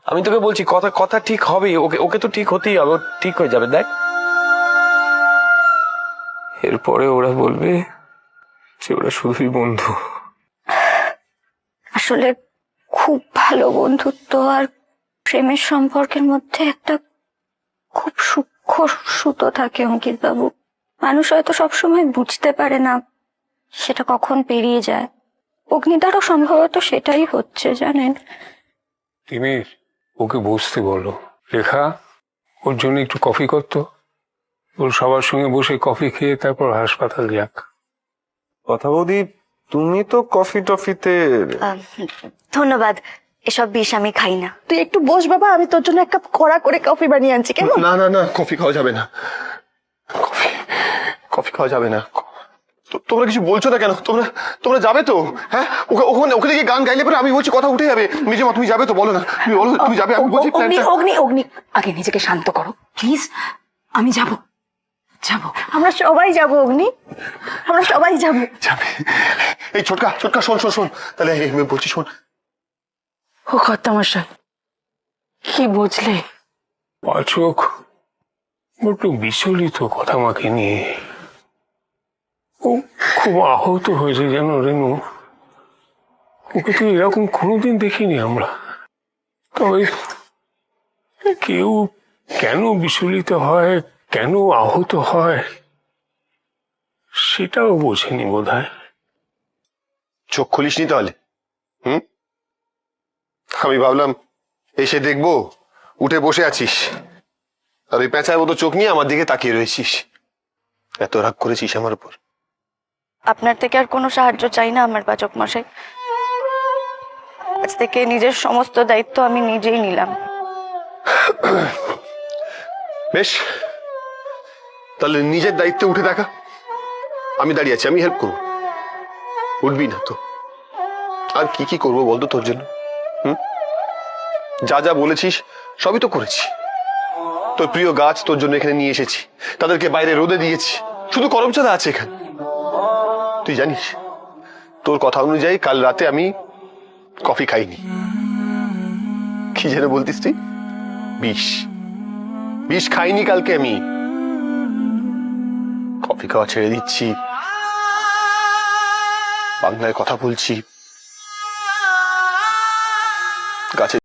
আমি তোকে বলছি কথা কথা ঠিক হবেই, ওকে ওকে তো ঠিক হতেই হবে, ও ঠিক হয়ে যাবে। দেখ এরপরে ওরা বলবে যে ওরা শুধুই বন্ধু। আসলে খুব ভালো বন্ধুত্ব আর প্রেমের সম্পর্কের মধ্যে একটা খুব সূক্ষ্ম সুতো থাকে অঙ্কিত বাবু। মানুষ হয়তো সবসময় বুঝতে পারে না সেটা কখন পেরিয়ে যায়। অগ্নিদারও সম্ভবত সেটাই হচ্ছে, জানেন। তুমি ওকে বসতে বলো। রেখা, ওর জন্য একটু কফি করতো। ওর সবার সঙ্গে বসে কফি খেয়ে তারপর হাসপাতাল যাক। কথা বৌদি, তুমি তো কফি টফিতে। ধন্যবাদ, এসব বিষ আমি খাই না। তুই একটু বস বাবা, আমি তোর জন্য এক কাপ কড়া করে কফি বানিয়ে আনছি, কেমন? না না না, কফি খাওয়া যাবে না। কফি কফি খাওয়া যাবে না। তোমরা কিছু বলছো না কেন? তোমরা তোমরা যাবে তো? হ্যাঁ, ওখানে ওখানে গিয়ে গান গাইলে পরে আমি বলছি কথা উঠে যাবে। নিজে তুমি যাবে তো? বলো না, তুমি বলো তুমি যাবে। আমি বলছি অগ্নি অগ্নি অগ্নি, আগে নিজেকে শান্ত করো প্লিজ। আমি যাব যাব, আমরা সবাই যাব অগ্নি, আমরা সবাই যাব। যাবে। এই ছোটকা ছোটকা, শোন শোন শোন, তাহলে আমি বলছি শোন। ও কর্তামশাই, কি বুঝলে? পাচক বড্ড বিচলিত কথা মাকে নিয়ে। ও খুব আহত হয়েছে যেন রেনু। ওকে তো এরকম কোনোদিন দেখিনি আমরা। তবে কেউ কেন বিচলিত হয়, কেন আহত হয়, সেটাও বোঝেনি বোধহয়। চোখ খুলিসনি তাহলে? আমি ভাবলাম এসে দেখবো উঠে বসে আছিস, আর ওই পেঁচার মতো চোখ নিয়ে আমার দিকে তাকিয়ে রয়েছিস। এত রাগ করেছিস আমার উপর? আপনার থেকে আর কোনো সাহায্য চাই না আমার পাচক মশাই। আজ থেকে নিজের সমস্ত দায়িত্ব আমি নিজেই নিলাম। বেশ, তাহলে নিজের দায়িত্বে উঠে দেখা। আমি দাঁড়িয়ে আছি, আমি হেল্প করবো। উঠবি না তো? আর কি কি করবো বলতো তোর জন্য? যা যা বলেছিস সবই তো করেছি। তোর প্রিয় গাছ তোর জন্য এখানে নিয়ে এসেছি, তাদেরকে বাইরে রোদে দিয়েছি। শুধু করমচাঁদা আছে এখানে। তুই জানিস তোর কথা অনুযায়ী কাল রাতে আমি কফি খাইনি। কি যেন বলতিস তুই? বিষ। বিষ খাইনি কালকে আমি। কফি খাওয়া ছেড়ে দিচ্ছি, বাংলায় কথা বলছি, গাছে